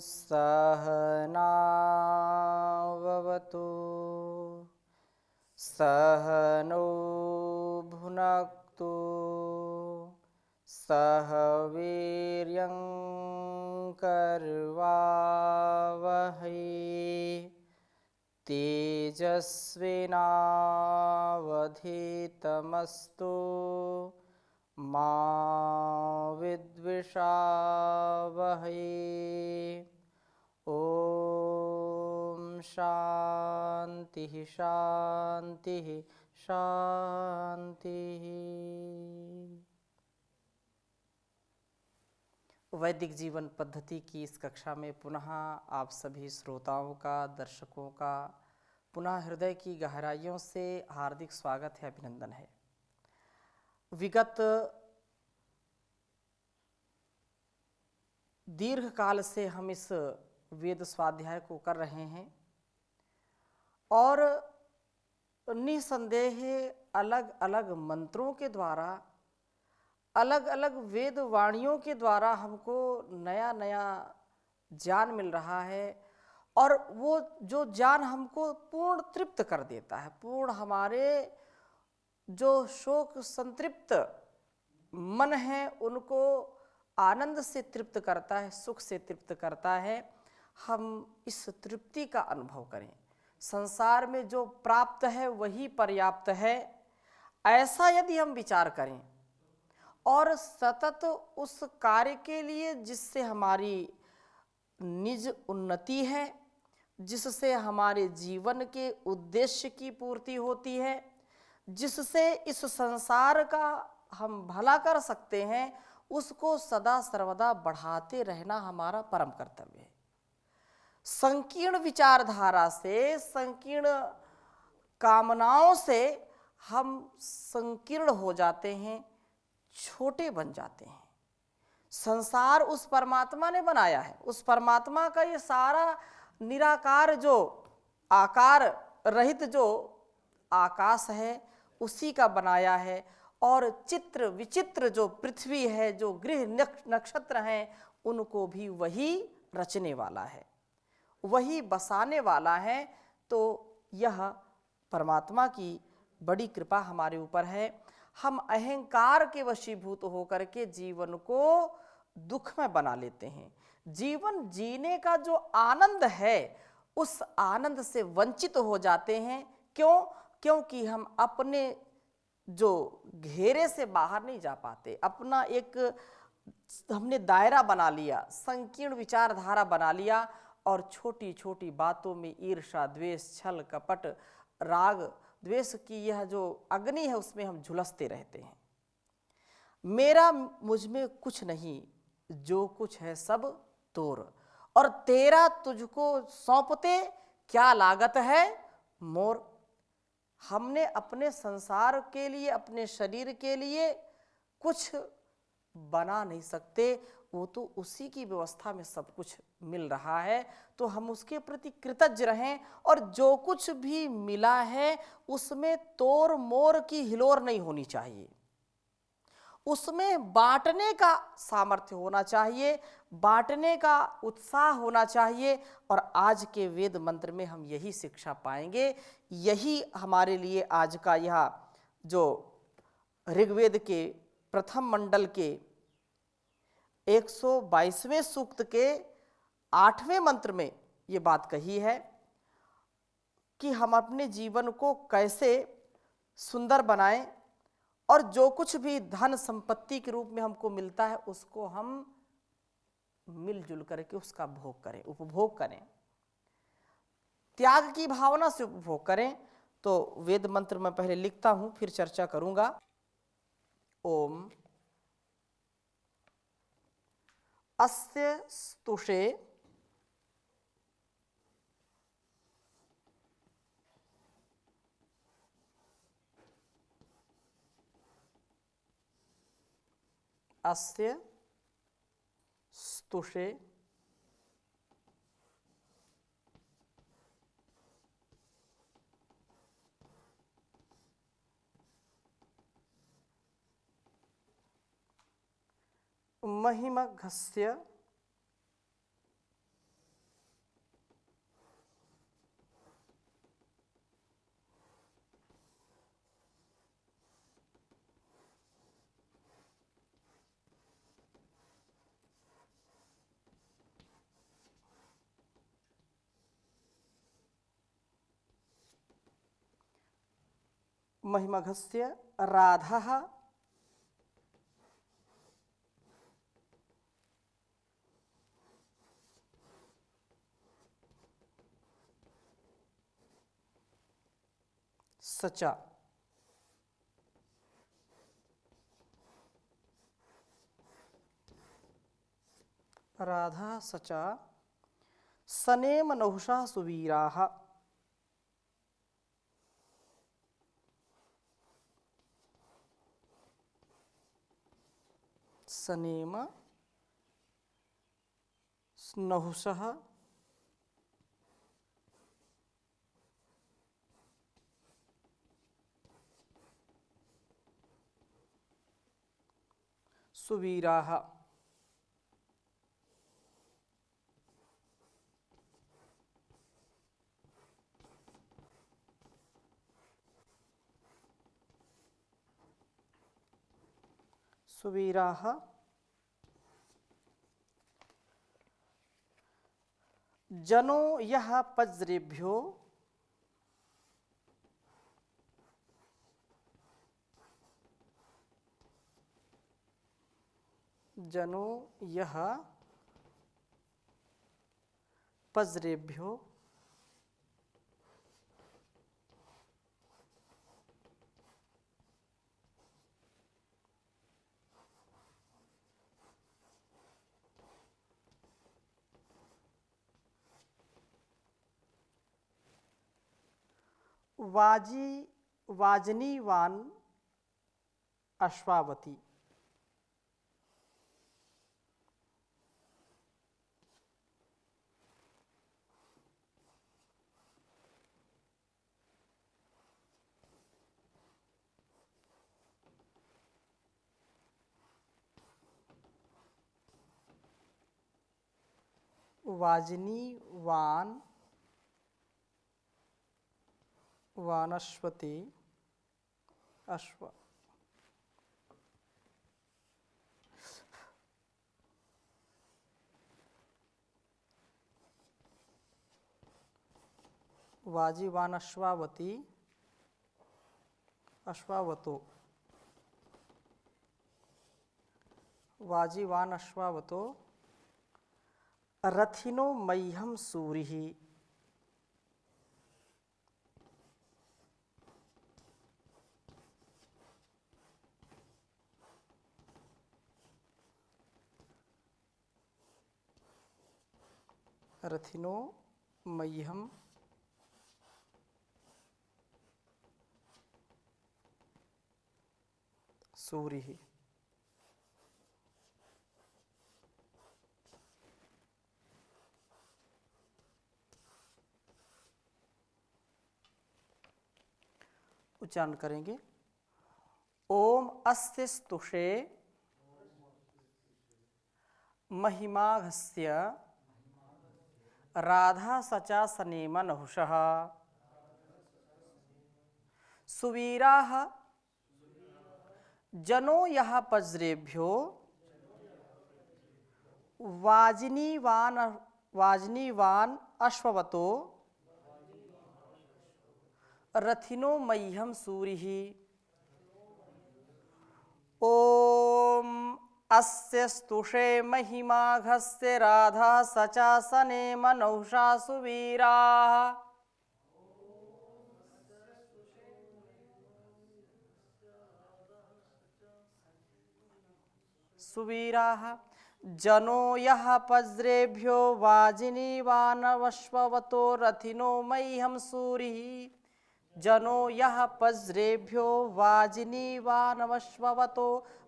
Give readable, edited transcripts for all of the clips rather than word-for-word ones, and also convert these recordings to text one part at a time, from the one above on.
सहनाववतु सहनो भुनक्तु सह वीर्यं करवावहै तेजस्विनावधीतमस्तु मा विद्विषावहै। ओम शांति शांति शांति। वैदिक जीवन पद्धति की इस कक्षा में पुनः आप सभी श्रोताओं का, दर्शकों का पुनः हृदय की गहराइयों से हार्दिक स्वागत है, अभिनंदन है। विगत दीर्घ काल से हम इस वेद स्वाध्याय को कर रहे हैं और निसंदेह अलग अलग मंत्रों के द्वारा, अलग अलग वेद वाणियों के द्वारा हमको नया नया ज्ञान मिल रहा है और वो जो ज्ञान हमको पूर्ण तृप्त कर देता है, पूर्ण हमारे जो शोक संतृप्त मन है उनको आनंद से तृप्त करता है, सुख से तृप्त करता है। हम इस तृप्ति का अनुभव करें। संसार में जो प्राप्त है वही पर्याप्त है, ऐसा यदि हम विचार करें और सतत उस कार्य के लिए जिससे हमारी निज उन्नति है, जिससे हमारे जीवन के उद्देश्य की पूर्ति होती है, जिससे इस संसार का हम भला कर सकते हैं, उसको सदा सर्वदा बढ़ाते रहना हमारा परम कर्तव्य है। संकीर्ण विचारधारा से, संकीर्ण कामनाओं से हम संकीर्ण हो जाते हैं, छोटे बन जाते हैं। संसार उस परमात्मा ने बनाया है, उस परमात्मा का ये सारा निराकार जो आकार रहित जो आकाश है उसी का बनाया है और चित्र विचित्र जो पृथ्वी है, जो ग्रह नक्षत्र हैं, उनको भी वही रचने वाला है, वही बसाने वाला है। तो यह परमात्मा की बड़ी कृपा हमारे ऊपर है। हम अहंकार के वशीभूत होकर के जीवन को दुख में बना लेते हैं। जीवन जीने का जो आनंद है उस आनंद से वंचित हो जाते हैं। क्यों? क्योंकि हम अपने जो घेरे से बाहर नहीं जा पाते। अपना एक हमने दायरा बना लिया, संकीर्ण विचारधारा बना लिया और छोटी छोटी बातों में ईर्ष्या, द्वेष, छल, कपट, राग, द्वेष की यह जो अग्नि है उसमें हम झुलसते रहते हैं। मेरा मुझ में कुछ नहीं, जो कुछ है सब तोर, और तेरा तुझको सौंपते क्या लागत है मोर। हमने अपने संसार के लिए, अपने शरीर के लिए कुछ बना नहीं सकते, वो तो उसी की व्यवस्था में सब कुछ मिल रहा है। तो हम उसके प्रति कृतज्ञ रहें और जो कुछ भी मिला है उसमें तोड़ मोड़ की हिलोर नहीं होनी चाहिए, उसमें बांटने का सामर्थ्य होना चाहिए, बांटने का उत्साह होना चाहिए। और आज के वेद मंत्र में हम यही शिक्षा पाएंगे। यही हमारे लिए आज का यह जो ऋग्वेद के प्रथम मंडल के 122वें सूक्त के 8वें मंत्र में ये बात कही है कि हम अपने जीवन को कैसे सुंदर बनाएं और जो कुछ भी धन संपत्ति के रूप में हमको मिलता है उसको हम मिलजुल करके उसका भोग करें, उपभोग करें, त्याग की भावना से उपभोग करें। तो वेद मंत्र मैं पहले लिखता हूं, फिर चर्चा करूंगा। ओम अस्य स्तुषे अस्य स्तुषे महिमघस्य महिमघस्य राधः सचा। राधा सचा सनेम नहुषा सुवीराः। सनेम नहुषः सुवीराः। सुवीराः जनो यः पज्रेभ्यो जनो यः पज्रेभ्यो वाजनीवान अश्वावती। वाजनीवान वानस्पति अश्व। वाजीवान अश्वावती अश्वावतो। वाजीवान अश्वावतो रथिनो मह्यम सूरिः। रथिनो मह्यम सूरिः। उच्चारण करेंगे। ओम अस्य स्तुषे महिमाघस्य राधा सचा सनेम नहुषः सुवीराः जनो यः पज्रेभ्यो वाजनीवान अश्ववतो रथिनो मह्यम सूरिः। ओम अस्य स्तुषे महिमाघस्य राधा सचा सनेम नहुषा सुवीराः सुवीराः जनो यः पज्रेभ्यो वाजिनीवानवश्ववतो रथिनो मह्यम सूरिः। जनो यः पज्रेभ्यो वाजिनीवानवश्ववतो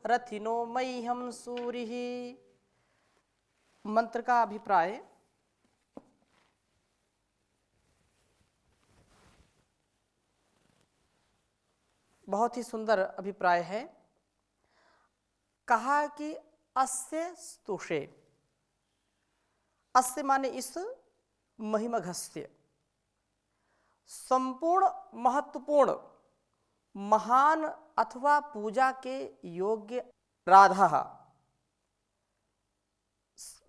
रथिनो मह्यम सूरिः। मंत्र का अभिप्राय। बहुत ही सुंदर अभिप्राय है। कहा कि अस्य स्तुषे, अस्य माने इस महिमघस्य, संपूर्ण महत्वपूर्ण महान अथवा पूजा के योग्य राधा,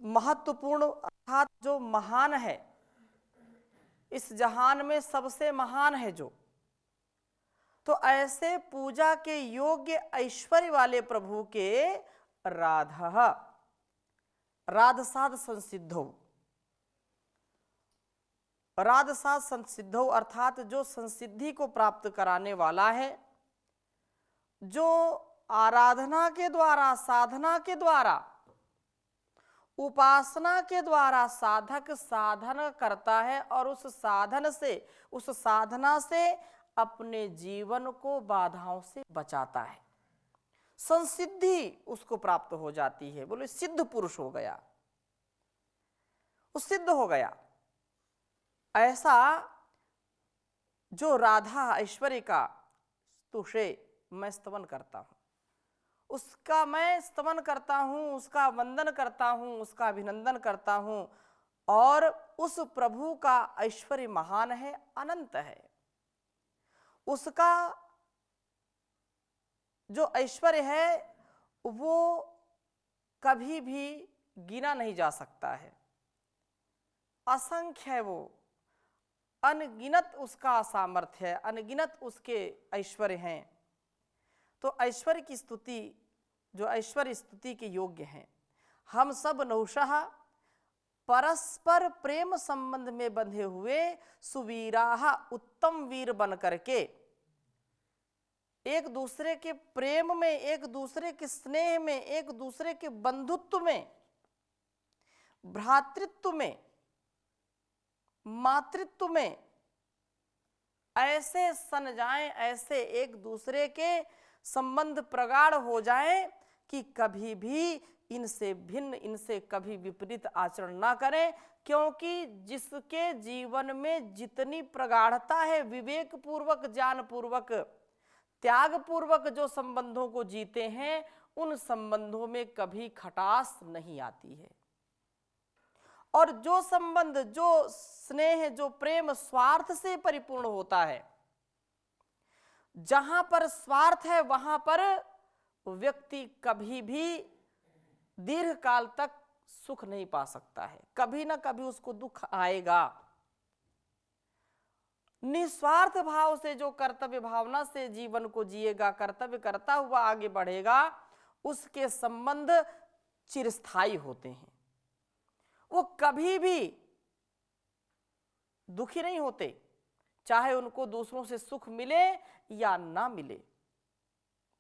महत्वपूर्ण अर्थात जो महान है, इस जहान में सबसे महान है, जो तो ऐसे पूजा के योग्य ऐश्वर्य वाले प्रभु के राधा राधसाद संसिद्धौ, राधसाद संसिद्धौ अर्थात जो संसिद्धि को प्राप्त कराने वाला है, जो आराधना के द्वारा, साधना के द्वारा, उपासना के द्वारा साधक साधन करता है और उस साधन से, उस साधना से अपने जीवन को बाधाओं से बचाता है, संसिद्धि उसको प्राप्त हो जाती है। बोले सिद्ध पुरुष हो गया, वो सिद्ध हो गया। ऐसा जो राधा ऐश्वर्य का तुषे मैं स्तवन करता हूं, उसका मैं स्तवन करता हूं, उसका वंदन करता हूं, उसका अभिनंदन करता हूं, और उस प्रभु का ऐश्वर्य महान है, अनंत है। उसका जो ऐश्वर्य है वो कभी भी गिना नहीं जा सकता है, असंख्य है, वो अनगिनत उसका सामर्थ्य है, अनगिनत उसके ऐश्वर्य हैं। तो ऐश्वर्य की स्तुति, जो ऐश्वर्य स्तुति के योग्य हैं, हम सब नहुषः परस्पर प्रेम संबंध में बंधे हुए सुवीराः उत्तम वीर बन करके एक दूसरे के प्रेम में, एक दूसरे के स्नेह में, एक दूसरे के बंधुत्व में, भ्रातृत्व में, मातृत्व में ऐसे सन जाएं, ऐसे एक दूसरे के संबंध प्रगाढ़ हो जाएं कि कभी भी इनसे भिन्न, इनसे कभी विपरीत आचरण ना करें। क्योंकि जिसके जीवन में जितनी प्रगाढ़ता है, विवेक पूर्वक, ज्ञान पूर्वक, त्याग पूर्वक जो संबंधों को जीते हैं, उन संबंधों में कभी खटास नहीं आती है। और जो संबंध, जो स्नेह, जो प्रेम स्वार्थ से परिपूर्ण होता है, जहां पर स्वार्थ है वहां पर व्यक्ति कभी भी दीर्घ काल तक सुख नहीं पा सकता है, कभी ना कभी उसको दुख आएगा। निस्वार्थ भाव से जो कर्तव्य भावना से जीवन को जिएगा, कर्तव्य करता हुआ आगे बढ़ेगा, उसके संबंध चिरस्थायी होते हैं, वो कभी भी दुखी नहीं होते, चाहे उनको दूसरों से सुख मिले या ना मिले,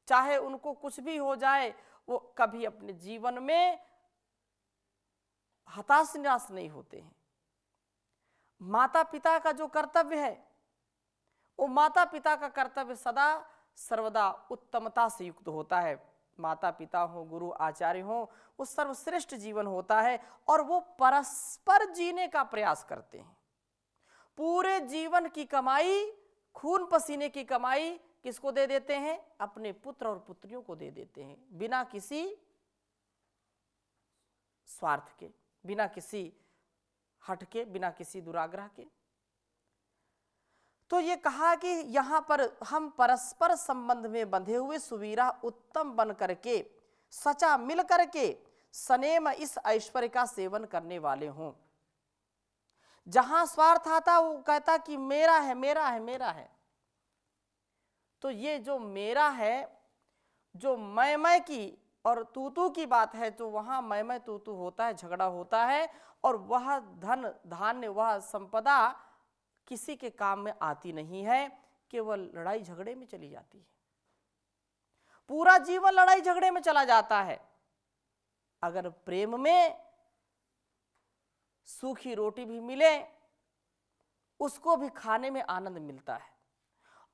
चाहे उनको कुछ भी हो जाए, वो कभी अपने जीवन में हताश निराश नहीं होते हैं। माता पिता का जो कर्तव्य है, वो माता पिता का कर्तव्य सदा सर्वदा उत्तमता से युक्त होता है। माता पिता हो, गुरु आचार्य हो, वो सर्वश्रेष्ठ जीवन होता है, और वो परस्पर जीने का प्रयास करते हैं। पूरे जीवन की कमाई, खून पसीने की कमाई किसको दे देते हैं? अपने पुत्र और पुत्रियों को दे देते हैं, बिना किसी स्वार्थ के, बिना किसी हट के, बिना किसी दुराग्रह के। तो ये कहा कि यहां पर हम परस्पर संबंध में बंधे हुए सुवीरा उत्तम बन करके, सचा मिल करके सनेम इस ऐश्वर्य का सेवन करने वाले हों। जहां स्वार्थ आता वो कहता कि मेरा है, मेरा है, मेरा है। तो ये जो मेरा है, जो मैं की और तू की बात है, तो वहां मैं तू होता है, झगड़ा होता है, और वह धन धान्य, वह संपदा किसी के काम में आती नहीं है, केवल लड़ाई झगड़े में चली जाती है। पूरा जीवन लड़ाई झगड़े में चला जाता है। अगर प्रेम में सूखी रोटी भी मिले, उसको भी खाने में आनंद मिलता है।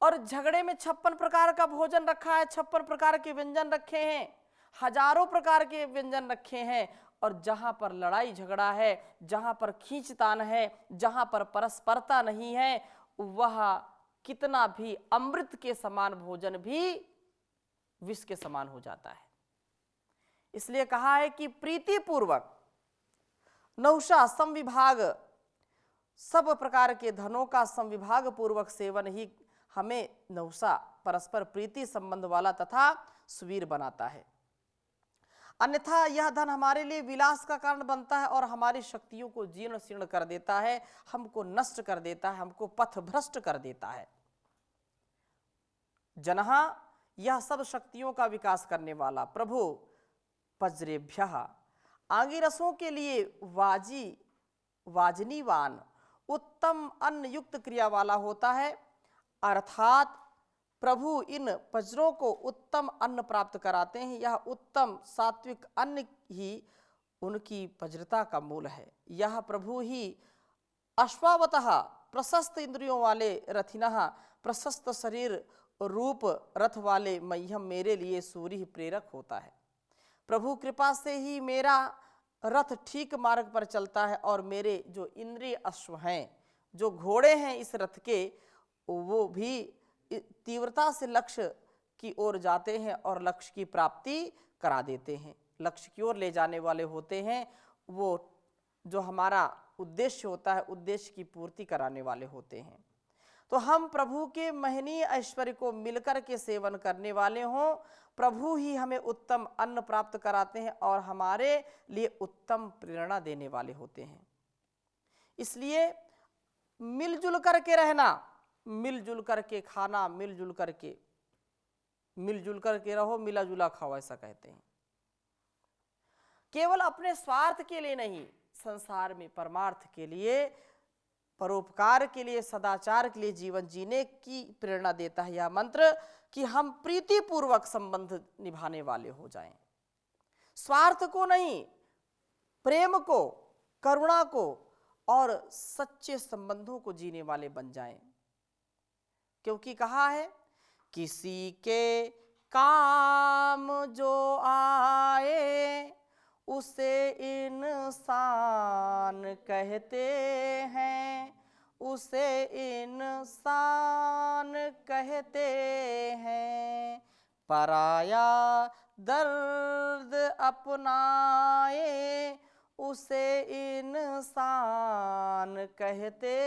और झगड़े में 56 प्रकार का भोजन रखा है, 56 प्रकार के व्यंजन रखे हैं, हजारों प्रकार के व्यंजन रखे हैं, और जहां पर लड़ाई झगड़ा है, जहां पर खींचतान है, जहां पर परस्परता नहीं है, वह कितना भी अमृत के समान भोजन भी विष के समान हो जाता है। इसलिए कहा है कि प्रीति पूर्वक नहुषा समविभाग, सब प्रकार के धनों का समविभाग पूर्वक सेवन ही हमें नहुषा परस्पर प्रीति संबंध वाला तथा सुवीर बनाता है। अन्यथा यह धन हमारे लिए विलास का कारण बनता है और हमारी शक्तियों को जीर्ण शीर्ण कर देता है, हमको नष्ट कर देता है, हमको पथभ्रष्ट कर देता है। जनः, यह सब शक्तियों का विकास करने वाला प्रभु, पज्रेभ्यः, आंगिरसों के लिए वाजनीवान, उत्तम अन्न युक्त क्रिया वाला होता है। अर्थात प्रभु इन पजरों को उत्तम अन्न प्राप्त कराते हैं। यह उत्तम सात्विक अन्न ही उनकी पजरता का मूल है। यह प्रभु ही अश्वावतः प्रशस्त इंद्रियों वाले रथिनः, प्रशस्त शरीर रूप रथ वाले मह्यम मेरे लिए सूर्य प्रेरक होता है। प्रभु कृपा से ही मेरा रथ ठीक मार्ग पर चलता है और मेरे जो इंद्रिय अश्व हैं, जो घोड़े हैं इस रथ के, वो भी तीव्रता से लक्ष्य की ओर जाते हैं और लक्ष्य की प्राप्ति करा देते हैं। लक्ष्य की ओर ले जाने वाले होते हैं। वो जो हमारा उद्देश्य होता है, उद्देश्य की पूर्ति कराने वाले होते हैं। तो हम प्रभु के महनीय ऐश्वर्य को मिलकर के सेवन करने वाले हों। प्रभु ही हमें उत्तम अन्न प्राप्त कराते हैं और हमारे लिए उत्तम प्रेरणा देने वाले होते हैं। इसलिए मिलजुल करके रहना, मिलजुल करके खाना, मिलजुल करके रहो, मिला जुला खाओ, ऐसा कहते हैं। केवल अपने स्वार्थ के लिए नहीं, संसार में परमार्थ के लिए, परोपकार के लिए, सदाचार के लिए जीवन जीने की प्रेरणा देता है यह मंत्र, कि हम प्रीतिपूर्वक संबंध निभाने वाले हो जाएं। स्वार्थ को नहीं, प्रेम को, करुणा को और सच्चे संबंधों को जीने वाले बन जाएं। क्योंकि कहा है, किसी के काम जो आए उसे इंसान कहते हैं, उसे इंसान कहते हैं। पराया दर्द अपनाए उसे इंसान कहते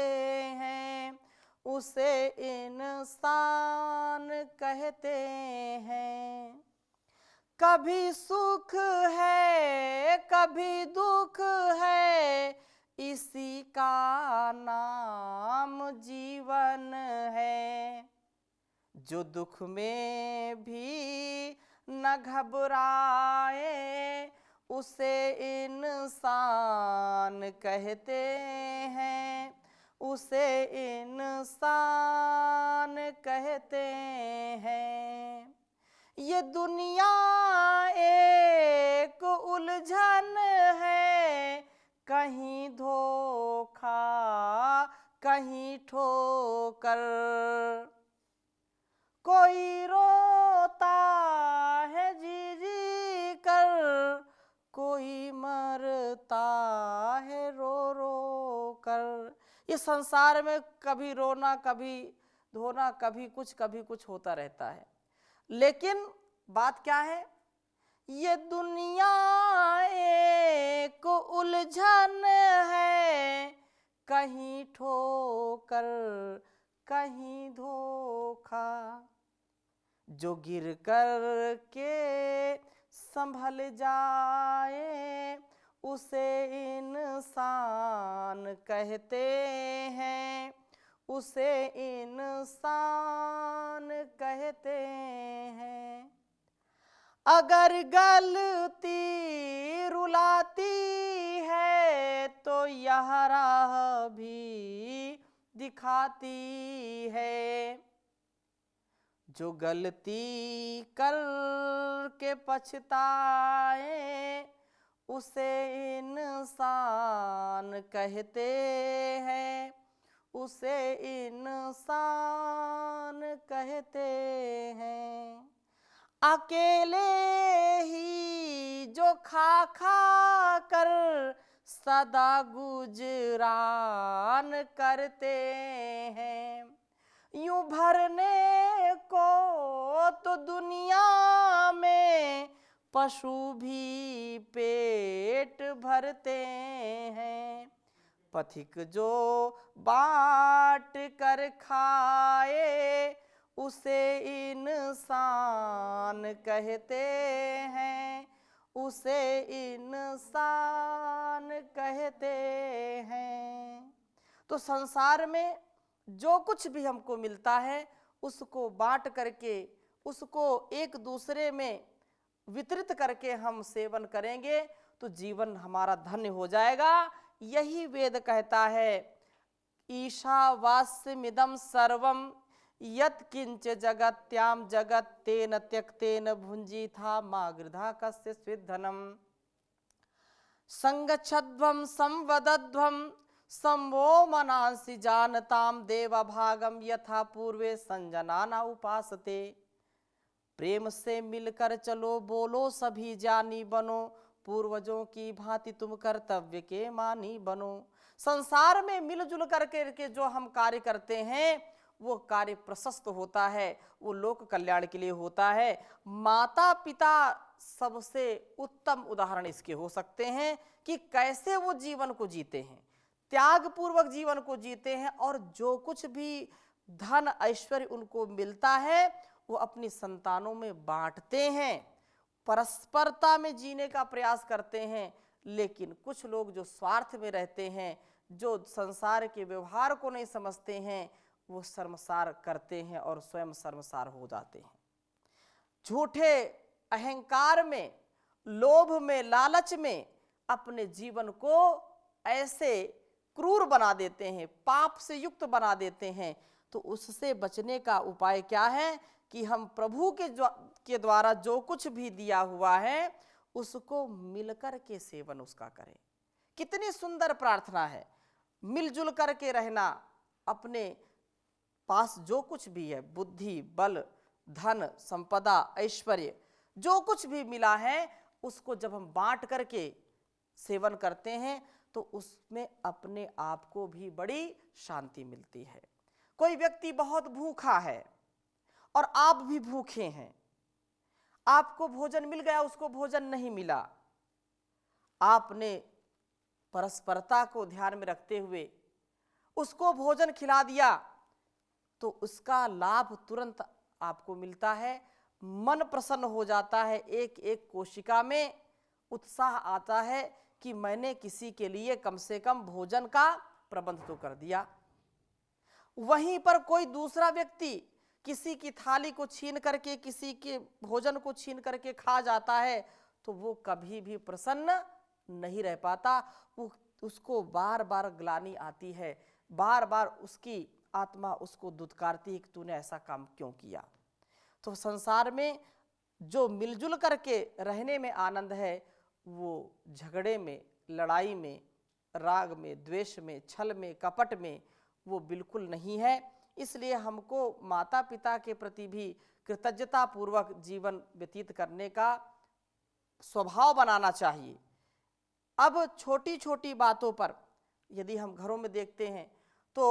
हैं, उसे इंसान कहते हैं। कभी सुख है कभी दुख है, इसी का नाम जीवन है। जो दुख में भी न घबराए उसे इंसान कहते हैं, उसे इंसान कहते हैं। ये दुनिया एक उलझन है, कहीं धोखा कहीं ठोकर। कोई रोता है जी जी कर, कोई मरता है रो रो कर। ये संसार में कभी रोना कभी धोना, कभी कुछ होता रहता है। लेकिन बात क्या है, ये दुनिया एक उलझन है, कहीं ठोकर कहीं धोखा। जो गिर कर के संभल जाए उसे इंसान कहते हैं, उसे इंसान कहते हैं। अगर गलती रुलाती है तो यह राह भी दिखाती है। जो गलती कर के पछताए उसे इंसान कहते हैं, उसे इंसान कहते हैं। अकेले ही जो खा खा कर सदा गुजरान करते हैं, यूं भरने को तो दुनिया में पशु भी पेट भरते हैं। पथिक जो बाँट कर खाए उसे इंसान कहते हैं, उसे इंसान कहते हैं। तो संसार में जो कुछ भी हमको मिलता है उसको बांट करके, उसको एक दूसरे में वितरित करके हम सेवन करेंगे तो जीवन हमारा धन्य हो जाएगा। यही वेद कहता है, ईशावास्यमिदं सर्वं यत् किंच जगत्याम जगत तेन त्यक्तेन भुंजीथा मा गृधा कस्य स्विद्धनम। संगच्छध्वं संवदध्वं संवो मनांसि जानताम देवभागम यथा पूर्वे संजनाना उपासते। प्रेम से मिलकर चलो बोलो सभी जानी बनो, पूर्वजों की भांति तुम कर्तव्य के मानी बनो। संसार में मिलजुल करके के जो हम कार्य करते हैं वो कार्य प्रशस्त होता है, वो लोक कल्याण के लिए होता है। माता पिता सबसे उत्तम उदाहरण इसके हो सकते हैं कि कैसे वो जीवन को जीते हैं, त्याग पूर्वक जीवन को जीते हैं, और जो कुछ भी धन ऐश्वर्य उनको मिलता है वो अपनी संतानों में बांटते हैं, परस्परता में जीने का प्रयास करते हैं। लेकिन कुछ लोग जो स्वार्थ में रहते हैं, जो संसार के व्यवहार को नहीं समझते हैं, वो शर्मसार करते हैं और स्वयं शर्मसार हो जाते हैं। झूठे अहंकार में, लोभ में, लालच में अपने जीवन को ऐसे क्रूर बना देते हैं, पाप से युक्त बना देते हैं। तो उससे बचने का उपाय क्या है कि हम प्रभु के द्वारा जो कुछ भी दिया हुआ है उसको मिलकर के सेवन उसका करें। कितनी सुंदर प्रार्थना है, मिलजुल करके रहना। अपने पास जो कुछ भी है, बुद्धि, बल, धन, संपदा, ऐश्वर्य, जो कुछ भी मिला है उसको जब हम बांट करके सेवन करते हैं तो उसमें अपने आप को भी बड़ी शांति मिलती है। कोई व्यक्ति बहुत भूखा है और आप भी भूखे हैं, आपको भोजन मिल गया, उसको भोजन नहीं मिला, आपने परस्परता को ध्यान में रखते हुए उसको भोजन खिला दिया तो उसका लाभ तुरंत आपको मिलता है, मन प्रसन्न हो जाता है, एक एक कोशिका में उत्साह आता है कि मैंने किसी के लिए कम से कम भोजन का प्रबंध तो कर दिया। वहीं पर कोई दूसरा व्यक्ति किसी की थाली को छीन करके, किसी के भोजन को छीन करके खा जाता है तो वो कभी भी प्रसन्न नहीं रह पाता, वो उसको बार बार ग्लानि आती है, बार बार उसकी आत्मा उसको दुत्कारती है कि तूने ऐसा काम क्यों किया। तो संसार में जो मिलजुल करके रहने में आनंद है वो झगड़े में, लड़ाई में, राग में, द्वेष में, छल में, कपट में वो बिल्कुल नहीं है। इसलिए हमको माता पिता के प्रति भी कृतज्ञता पूर्वक जीवन व्यतीत करने का स्वभाव बनाना चाहिए। अब छोटी छोटी बातों पर यदि हम घरों में देखते हैं तो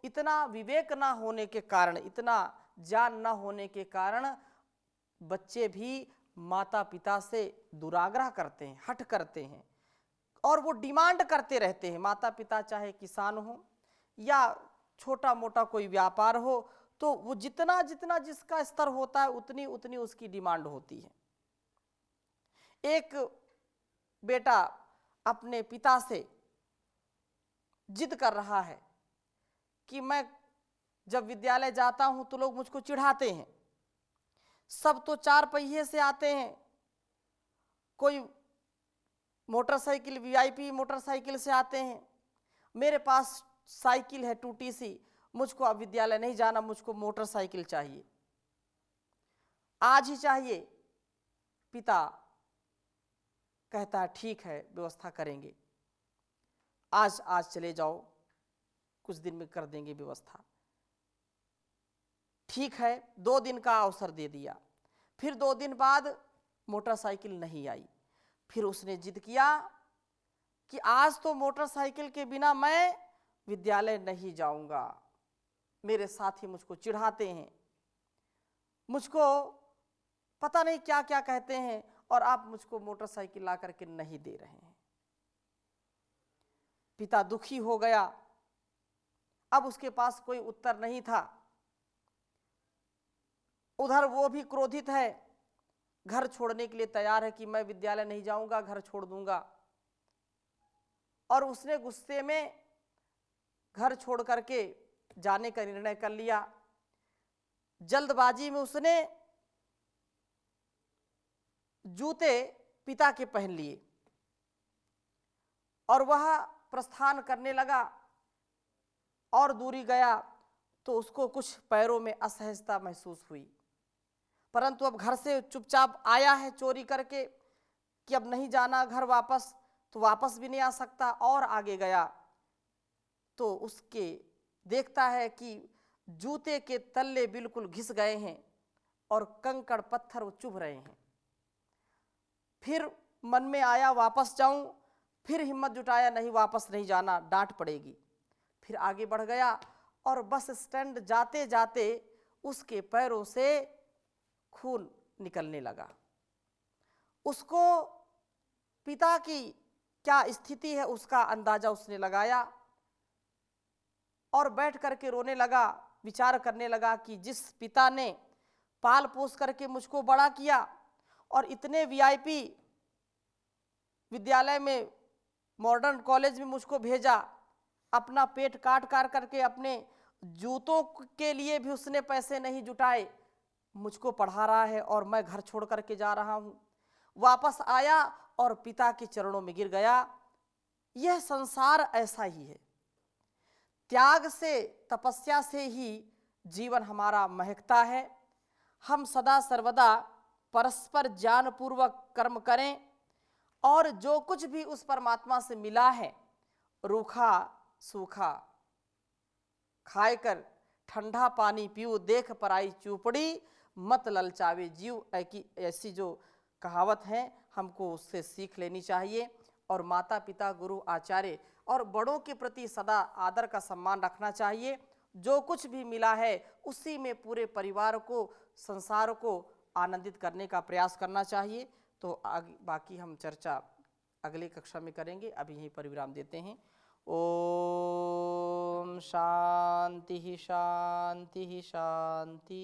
इतना विवेक ना होने के कारण, इतना ज्ञान ना होने के कारण बच्चे भी माता पिता से दुराग्रह करते हैं, हठ करते हैं और वो डिमांड करते रहते हैं। माता पिता चाहे किसान हो या छोटा मोटा कोई व्यापार हो, तो वो जितना जितना जिसका स्तर होता है उतनी उतनी उसकी डिमांड होती है। एक बेटा अपने पिता से जिद कर रहा है कि मैं जब विद्यालय जाता हूं तो लोग मुझको चिढ़ाते हैं, सब तो 4 पहिए से आते हैं, कोई मोटरसाइकिल वीआईपी मोटरसाइकिल से आते हैं, मेरे पास साइकिल है टूटी सी, मुझको अब विद्यालय नहीं जाना, मुझको मोटरसाइकिल चाहिए, आज ही चाहिए। पिता कहता है ठीक है व्यवस्था करेंगे, आज चले जाओ, कुछ दिन में कर देंगे व्यवस्था। ठीक है, 2 दिन का अवसर दे दिया, फिर 2 दिन बाद मोटरसाइकिल नहीं आई, फिर उसने जिद किया कि आज तो मोटरसाइकिल के बिना मैं विद्यालय नहीं जाऊंगा, मेरे साथी मुझको चिढ़ाते हैं, मुझको पता नहीं क्या क्या कहते हैं और आप मुझको मोटरसाइकिल ला करके नहीं दे रहे हैं। पिता दुखी हो गया, अब उसके पास कोई उत्तर नहीं था। उधर वो भी क्रोधित है, घर छोड़ने के लिए तैयार है कि मैं विद्यालय नहीं जाऊंगा, घर छोड़ दूंगा, और उसने गुस्से में घर छोड़ करके जाने का निर्णय कर लिया। जल्दबाजी में उसने जूते पिता के पहन लिए और वह प्रस्थान करने लगा। और दूरी गया तो उसको कुछ पैरों में असहजता महसूस हुई, परंतु अब घर से चुपचाप आया है चोरी करके कि अब नहीं जाना घर वापस, तो वापस भी नहीं आ सकता। और आगे गया तो उसके देखता है कि जूते के तल्ले बिल्कुल घिस गए हैं और कंकड़ पत्थर वो चुभ रहे हैं। फिर मन में आया वापस जाऊं, फिर हिम्मत जुटाया नहीं वापस नहीं जाना, डांट पड़ेगी। फिर आगे बढ़ गया और बस स्टैंड जाते जाते उसके पैरों से खून निकलने लगा। उसको पिता की क्या स्थिति है उसका अंदाजा उसने लगाया और बैठ करके रोने लगा, विचार करने लगा कि जिस पिता ने पाल पोस करके मुझको बड़ा किया और इतने वीआईपी विद्यालय में, मॉडर्न कॉलेज में मुझको भेजा, अपना पेट काट काट करके अपने जूतों के लिए भी उसने पैसे नहीं जुटाए, मुझको पढ़ा रहा है और मैं घर छोड़ करके जा रहा हूँ। वापस आया और पिता के चरणों में गिर गया। यह संसार ऐसा ही है, त्याग से, तपस्या से ही जीवन हमारा महकता है। हम सदा सर्वदा परस्पर ज्ञानपूर्वक कर्म करें और जो कुछ भी उस परमात्मा से मिला है, रूखा सूखा खाए कर ठंडा पानी पियो, देख पराई चूपड़ी मत ललचावे जीव, ऐसी जो कहावत है हमको उससे सीख लेनी चाहिए। और माता पिता, गुरु, आचार्य और बड़ों के प्रति सदा आदर का सम्मान रखना चाहिए। जो कुछ भी मिला है उसी में पूरे परिवार को, संसार को आनंदित करने का प्रयास करना चाहिए। तो आगे बाकी हम चर्चा अगली कक्षा में करेंगे। अभी यहीं पर विराम देते हैं। ओम शांति शांति शांति।